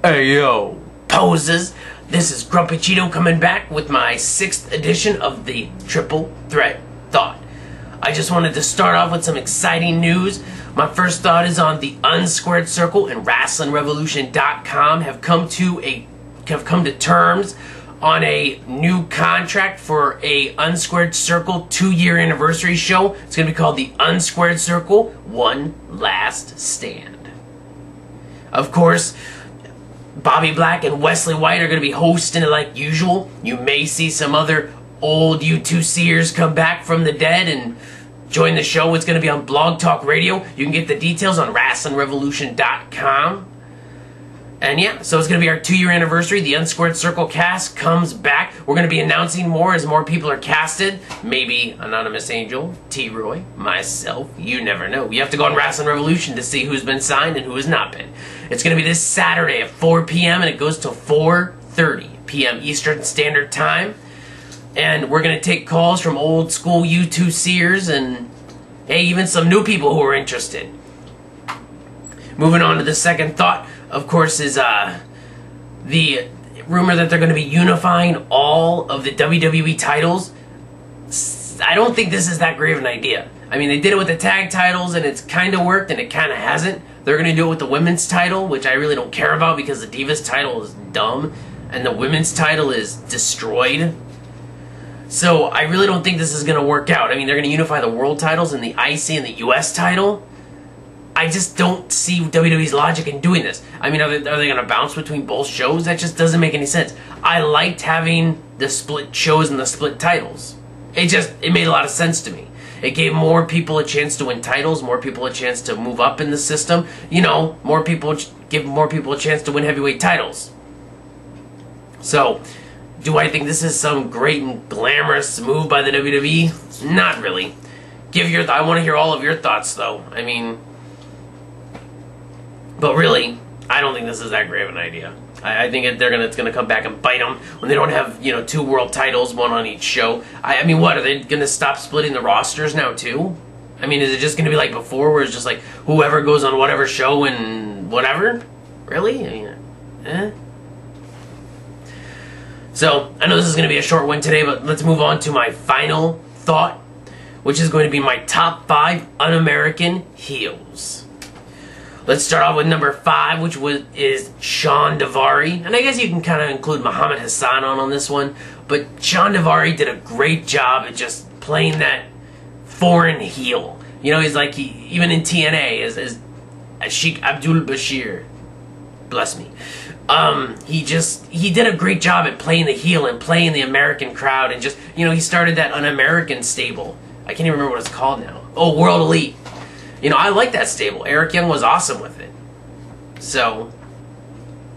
Hey yo, poses. This is Grumpy Cheeto coming back with my 6th edition of the Triple Threat Thought. I just wanted to start off with some exciting news. My first thought is on the Unsquared Circle and WrestlingRevolution.com have come to terms on a new contract for a Unsquared Circle 2-year anniversary show. It's going to be called the Unsquared Circle One Last Stand. Of course, Bobby Black and Wesley White are going to be hosting it like usual. You may see some other old U2Cers come back from the dead and join the show. It's going to be on Blog Talk Radio. You can get the details on WrestlingRevolution.com. And yeah, so it's going to be our 2-year anniversary. The Unsquared Circle cast comes back. We're going to be announcing more as more people are casted. Maybe Anonymous Angel, T-Roy, myself. You never know. You have to go on Wrestling Revolution to see who's been signed and who has not been. It's going to be this Saturday at 4 p.m. and it goes till 4:30 p.m. Eastern Standard Time. And we're going to take calls from old school U2Cers and, hey, even some new people who are interested. Moving on to the second thought, of course, is the rumor that they're going to be unifying all of the WWE titles. I don't think this is that great of an idea. I mean, they did it with the tag titles, and it's kind of worked, and it kind of hasn't. They're going to do it with the women's title, which I really don't care about because the Divas title is dumb, and the women's title is destroyed. So I really don't think this is going to work out. I mean, they're going to unify the world titles and the IC and the US title. I just don't see WWE's logic in doing this. I mean, are they going to bounce between both shows? That just doesn't make any sense. I liked having the split shows and the split titles. It made a lot of sense to me. It gave more people a chance to win titles, more people a chance to move up in the system. You know, give more people a chance to win heavyweight titles. So, do I think this is some great and glamorous move by the WWE? Not really. I want to hear all of your thoughts, though. I mean, but really, I don't think this is that great of an idea. I think it's gonna come back and bite them when they don't have 2 world titles, 1 on each show. I mean, what, are they gonna stop splitting the rosters now too? I mean, is it just gonna be like before, where it's just like whoever goes on whatever show and whatever? Really? I mean, So I know this is gonna be a short one today, but let's move on to my final thought, which is going to be my top 5 un-American heels. Let's start off with number 5, which is Shawn Daivari. And I guess you can kind of include Muhammad Hassan on this one. But Shawn Daivari did a great job at just playing that foreign heel. You know, he's like, even in TNA, as Sheikh Abdul Bashir. Bless me. He did a great job at playing the heel and playing the American crowd. And just, he started that un-American stable. I can't even remember what it's called now. Oh, World Elite. I like that stable. Eric Young was awesome with it. So,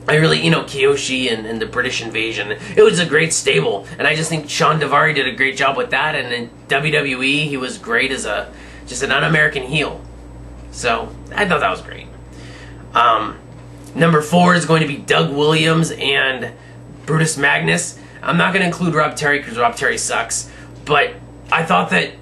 I really, Kiyoshi and the British Invasion, it was a great stable. And I just think Shawn Daivari did a great job with that. And in WWE, he was great as just an un-American heel. So, I thought that was great. Number 4 is going to be Doug Williams and Brutus Magnus. I'm not going to include Rob Terry because Rob Terry sucks. But I thought that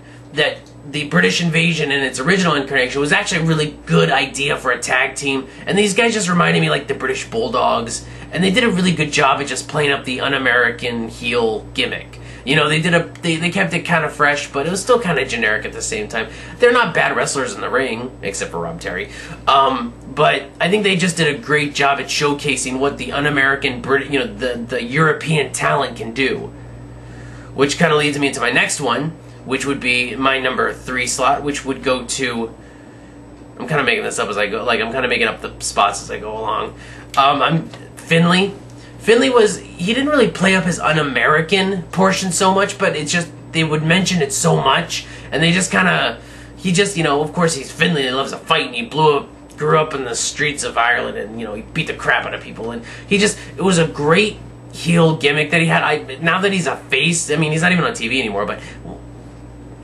the British Invasion in its original incarnation was actually a really good idea for a tag team. And these guys just reminded me like the British Bulldogs. And they did a really good job at just playing up the un-American heel gimmick. They kept it kind of fresh, but it was still kind of generic at the same time. They're not bad wrestlers in the ring, except for Rob Terry. But I think they just did a great job at showcasing what the un-American, the European talent can do. Which kind of leads me into my next one, which would be my number 3 slot, which would go to... I'm kind of making this up as I go. Like, I'm kind of making up the spots as I go along. Finley. Finley he didn't really play up his un-American portion so much, but it's just, they would mention it so much, and they just kind of... of course he's Finley, and he loves to fight, and he grew up in the streets of Ireland, and, he beat the crap out of people, and it was a great heel gimmick that he had. Now that he's a face, I mean, he's not even on TV anymore, but...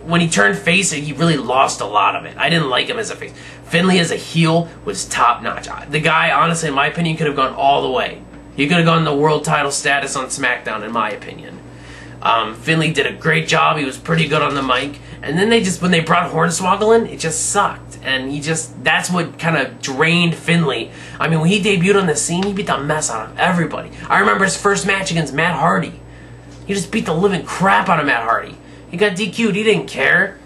when he turned face, he really lost a lot of it. I didn't like him as a face. Finley as a heel was top-notch. The guy, honestly, in my opinion, could have gone all the way. He could have gone the world title status on SmackDown, in my opinion. Finley did a great job. He was pretty good on the mic. And then when they brought Hornswoggle in, it just sucked. and that's what kind of drained Finlay. I mean, when he debuted on the scene, he beat the mess out of everybody. I remember his first match against Matt Hardy. He just beat the living crap out of Matt Hardy. He got DQ'd, he didn't care.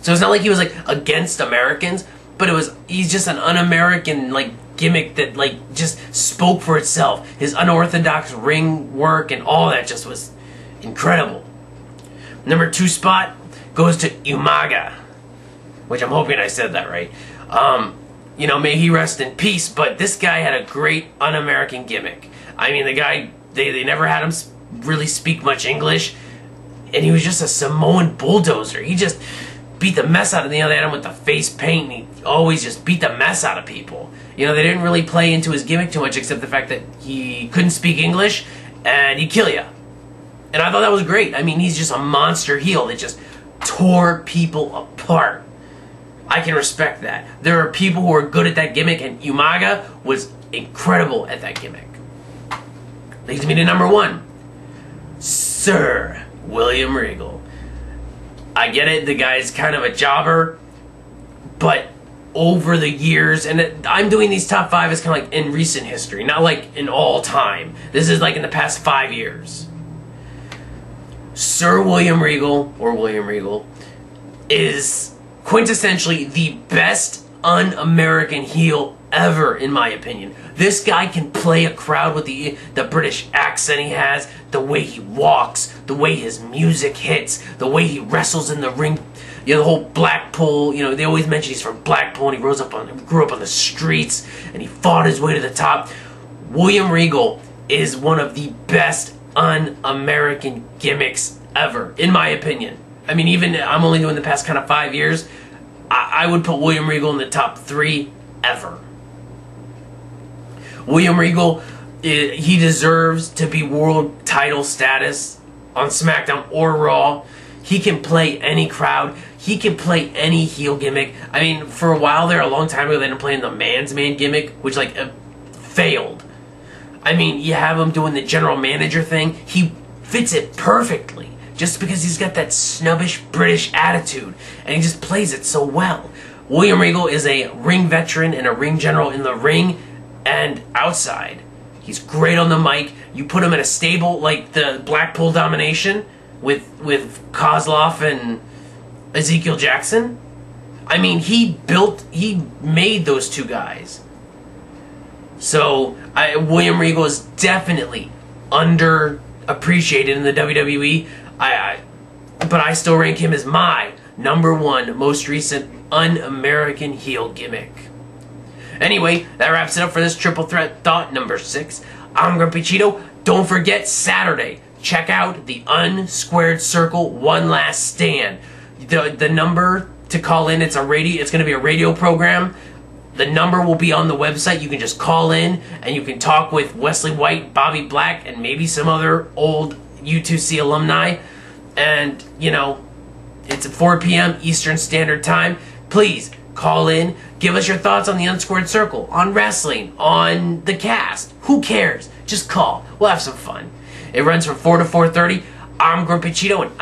So it's not like he was like against Americans, but he's just an un-American like gimmick that like just spoke for itself. His unorthodox ring work and all that just was incredible. Number 2 spot goes to Umaga, which I'm hoping I said that right. You know, may he rest in peace, but this guy had a great un-American gimmick. I mean, the guy, they never had him really speak much English, and he was just a Samoan bulldozer. He just beat the mess out of them. You know, they had him with the face paint, and he always just beat the mess out of people. You know, they didn't really play into his gimmick too much, except the fact that he couldn't speak English, and he'd kill you. And I thought that was great. I mean, he's just a monster heel that just tore people apart. I can respect that. There are people who are good at that gimmick, and Umaga was incredible at that gimmick. Leads me to number 1. Sir William Regal. I get it, the guy's kind of a jobber, but over the years, and I'm doing these top 5 as kind of like in recent history, not like in all time. This is like in the past 5 years. Sir William Regal, or William Regal, is quintessentially the best un-American heel ever, in my opinion. This guy can play a crowd with the British accent he has, the way he walks, the way his music hits, the way he wrestles in the ring. You know, the whole Blackpool, you know, they always mention he's from Blackpool and he grew up on the streets and he fought his way to the top. William Regal is one of the best un-American gimmicks ever, in my opinion. I mean, even I'm only doing the past kind of 5 years, I would put William Regal in the top 3 ever. William Regal, he deserves to be world title status on SmackDown or Raw. He can play any crowd. He can play any heel gimmick. I mean, for a while there, a long time ago, they ended up playing the man's man gimmick, which like failed. I mean, you have him doing the general manager thing. He fits it perfectly just because he's got that snobbish British attitude, and he just plays it so well. William Regal is a ring veteran and a ring general in the ring and outside. He's great on the mic. You put him in a stable like the Blackpool Domination with Kozlov and Ezekiel Jackson. I mean, he made those 2 guys. So, William Regal is definitely underappreciated in the WWE. But I still rank him as my number 1 most recent un-American heel gimmick. Anyway, that wraps it up for this Triple Threat Thought number 6. I'm Grumpy Cheeto. Don't forget, Saturday, check out the Unsquared Circle One Last Stand. The number to call in, it's going to be a radio program. The number will be on the website. You can just call in and you can talk with Wesley White, Bobby Black, and maybe some other old U2C alumni. And, you know, it's at 4 p.m. Eastern Standard Time. Please call in. Give us your thoughts on the Unsquared Circle, on wrestling, on the cast. Who cares? Just call. We'll have some fun. It runs from 4 to 4:30. I'm Grumpy Cheeto, and